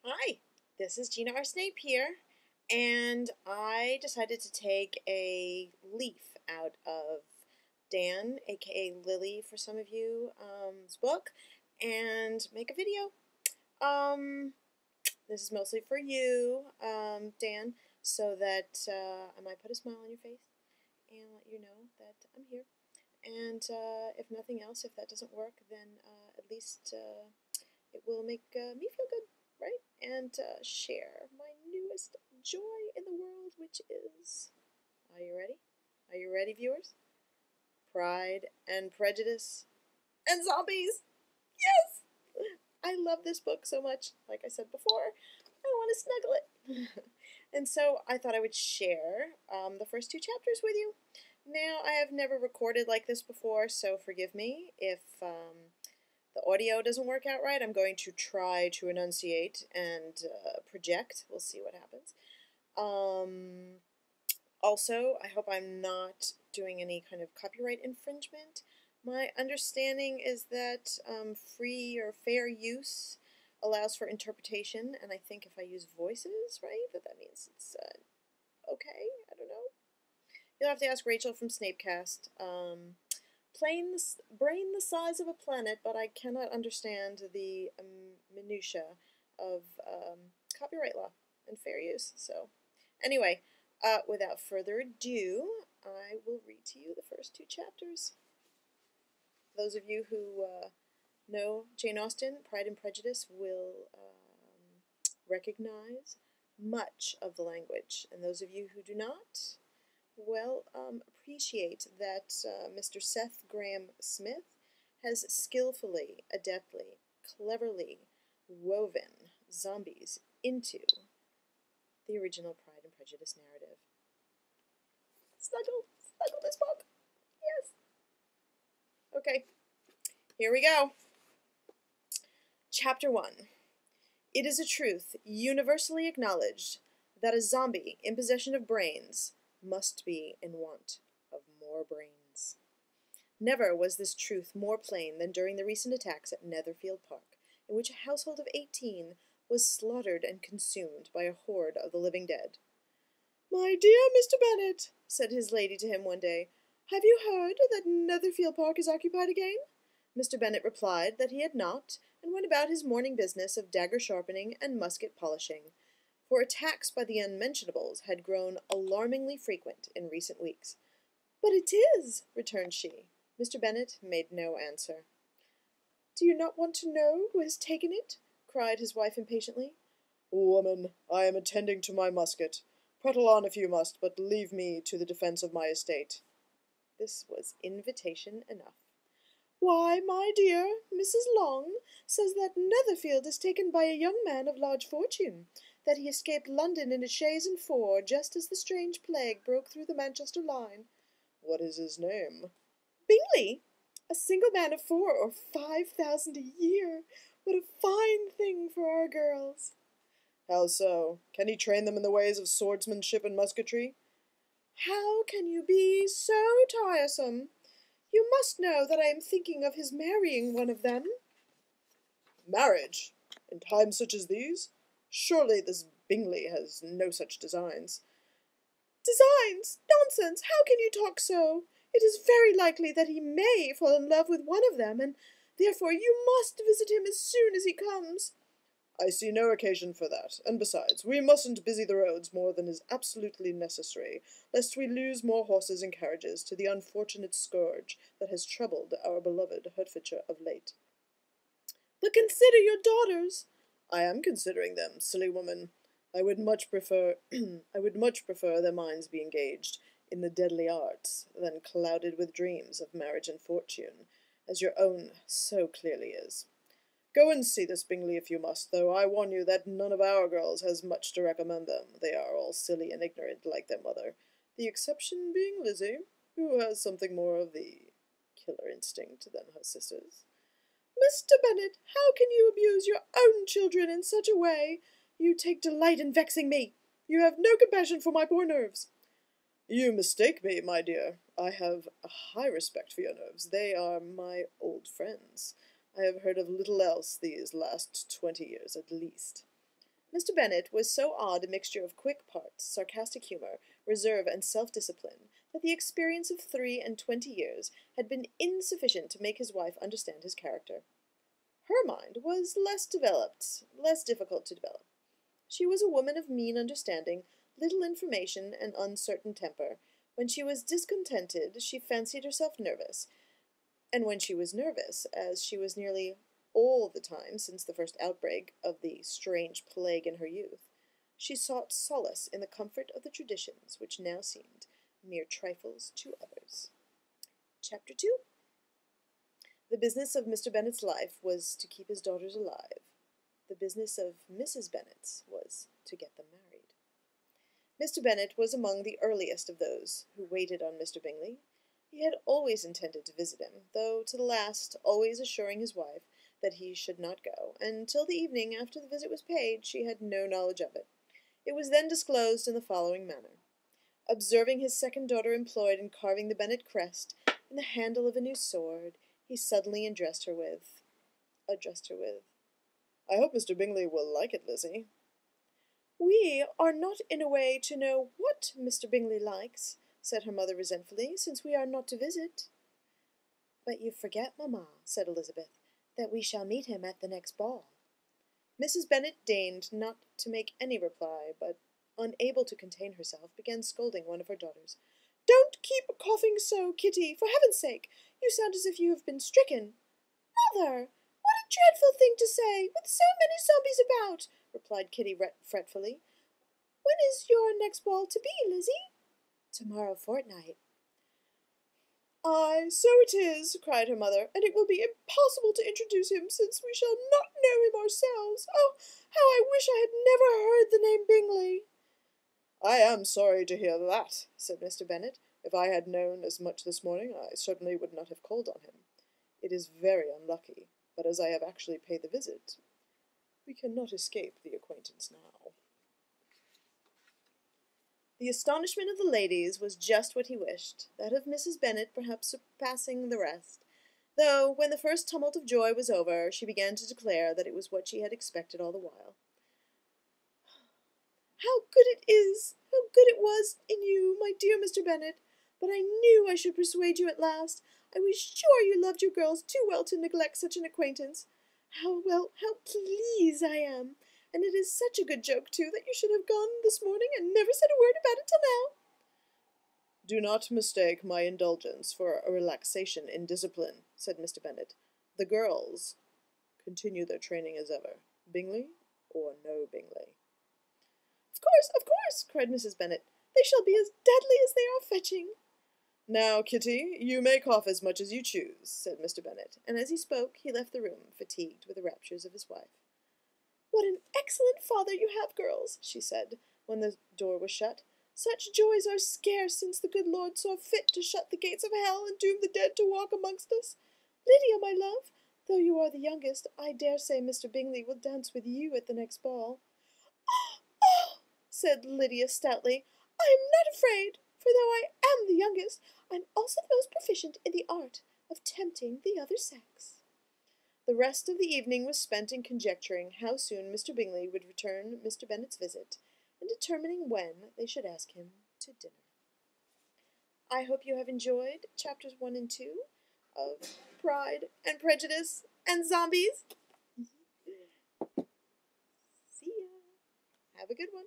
Hi, this is Gina R. Snape here, and I decided to take a leaf out of Dan, aka Lily for some of you, book, and make a video. Um, this is mostly for you, Dan, so that I might put a smile on your face and let you know that I'm here. And if nothing else, if that doesn't work, then at least it will make me feel good, right? And share my newest joy in the world, which is. Are you ready? Are you ready, viewers? Pride and Prejudice and Zombies! Yes! I love this book so much. Like I said before, I want to snuggle it. And so I thought I would share the first two chapters with you. Now, I have never recorded like this before, so forgive me if the audio doesn't work out right. I'm going to try to enunciate and project. We'll see what happens. Also, I hope I'm not doing any kind of copyright infringement. My understanding is that free or fair use allows for interpretation, and I think if I use voices, right, that means it's okay. I don't know. You'll have to ask Rachel from Snapecast. Brain the size of a planet, but I cannot understand the minutia of copyright law and fair use. So, anyway, without further ado, I will read to you the first two chapters. Those of you who know Jane Austen, Pride and Prejudice, will recognize much of the language, and those of you who do not, well, appreciate that Mr. Seth Graham Smith has skillfully, adeptly, cleverly woven zombies into the original Pride and Prejudice narrative. Snuggle this book. Yes. Okay, here we go. Chapter 1. It is a truth universally acknowledged that a zombie in possession of brains must be in want of more brains. Never was this truth more plain than during the recent attacks at Netherfield Park, in which a household of 18 was slaughtered and consumed by a horde of the living dead. "My dear Mr. Bennet," said his lady to him one day, "have you heard that Netherfield Park is occupied again?" Mr. Bennet replied that he had not, and went about his morning business of dagger sharpening and musket polishing, for attacks by the unmentionables had grown alarmingly frequent in recent weeks. "But it is," returned she. Mr. Bennet made no answer. "Do you not want to know who has taken it?" cried his wife impatiently. "Woman, I am attending to my musket. Prattle on if you must, but leave me to the defence of my estate." This was invitation enough. "Why, my dear, Mrs. Long says that Netherfield is taken by a young man of large fortune, that he escaped London in a chaise and four, just as the strange plague broke through the Manchester line." "What is his name?" "Bingley. A single man of 4,000 or 5,000 a year. What a fine thing for our girls!" "How so? Can he train them in the ways of swordsmanship and musketry?" "How can you be so tiresome? You must know that I am thinking of his marrying one of them." "Marriage? In times such as these? Surely this Bingley has no such designs." "Designs? Nonsense! How can you talk so? It is very likely that he may fall in love with one of them, and therefore you must visit him as soon as he comes." "I see no occasion for that, and besides, we mustn't busy the roads more than is absolutely necessary, lest we lose more horses and carriages to the unfortunate scourge that has troubled our beloved Hertfordshire of late." "But consider your daughters." "I am considering them, silly woman. I would much prefer their minds be engaged in the deadly arts than clouded with dreams of marriage and fortune, as your own so clearly is. Go and see this Bingley if you must, though I warn you that none of our girls has much to recommend them. They are all silly and ignorant like their mother, the exception being Lizzie, who has something more of the killer instinct than her sisters." "Mr. Bennet, how can you abuse your own children in such a way? You take delight in vexing me. You have no compassion for my poor nerves." "You mistake me, my dear. I have a high respect for your nerves. They are my old friends. I have heard of little else these last 20 years at least." Mr. Bennet was so odd a mixture of quick parts, sarcastic humour, reserve, and self-discipline, that the experience of 23 years had been insufficient to make his wife understand his character. Her mind was less developed, less difficult to develop. She was a woman of mean understanding, little information, and uncertain temper. When she was discontented, she fancied herself nervous, and when she was nervous, as she was nearly all the time since the first outbreak of the strange plague in her youth, she sought solace in the comfort of the traditions which now seemed mere trifles to others. Chapter 2. The business of Mr. Bennet's life was to keep his daughters alive. The business of Mrs. Bennet's was to get them married. Mr. Bennet was among the earliest of those who waited on Mr. Bingley. He had always intended to visit him, though to the last always assuring his wife that he should not go, and till the evening after the visit was paid she had no knowledge of it. It was then disclosed in the following manner. Observing his second daughter employed in carving the Bennet crest in the handle of a new sword, he suddenly addressed her with, "I hope Mr. Bingley will like it, Lizzie." "We are not in a way to know what Mr. Bingley likes," said her mother resentfully, "since we are not to visit." "But you forget, mamma," said Elizabeth, "that we shall meet him at the next ball." Mrs. Bennet deigned not to make any reply, but, unable to contain herself, began scolding one of her daughters. "Don't keep coughing so, Kitty, for heaven's sake! You sound as if you have been stricken." "Mother, what a dreadful thing to say, with so many zombies about!" replied Kitty fretfully. "When is your next ball to be, Lizzie?" "Tomorrow fortnight." "Ay, so it is," cried her mother, "and it will be impossible to introduce him, since we shall not know him ourselves. Oh, how I wish I had never heard the name Bingley!" "I am sorry to hear that," said Mr. Bennet. "If I had known as much this morning, I certainly would not have called on him. It is very unlucky, but as I have actually paid the visit, we cannot escape the acquaintance now." The astonishment of the ladies was just what he wished, that of Mrs. Bennet perhaps surpassing the rest, though, when the first tumult of joy was over, she began to declare that it was what she had expected all the while. "How good it was in you, my dear Mr. Bennet! But I knew I should persuade you at last. I was sure you loved your girls too well to neglect such an acquaintance. How pleased I am! And it is such a good joke, too, that you should have gone this morning and never said a word about it till now." "Do not mistake my indulgence for a relaxation in discipline," said Mr. Bennet. "The girls continue their training as ever, Bingley or no Bingley." Of course," cried Mrs. Bennet. "They shall be as deadly as they are fetching." "Now, Kitty, you may cough as much as you choose," said Mr. Bennet, and as he spoke he left the room, fatigued with the raptures of his wife. "What an excellent father you have, girls," she said, when the door was shut. "Such joys are scarce since the good Lord saw fit to shut the gates of hell and doom the dead to walk amongst us. Lydia, my love, though you are the youngest, I dare say Mr. Bingley will dance with you at the next ball." "Oh," said Lydia stoutly, "I am not afraid, for though I am the youngest, I am also the most proficient in the art of tempting the other sex." The rest of the evening was spent in conjecturing how soon Mr. Bingley would return Mr. Bennet's visit, and determining when they should ask him to dinner. I hope you have enjoyed chapters 1 and 2 of Pride and Prejudice and Zombies. See ya. Have a good one.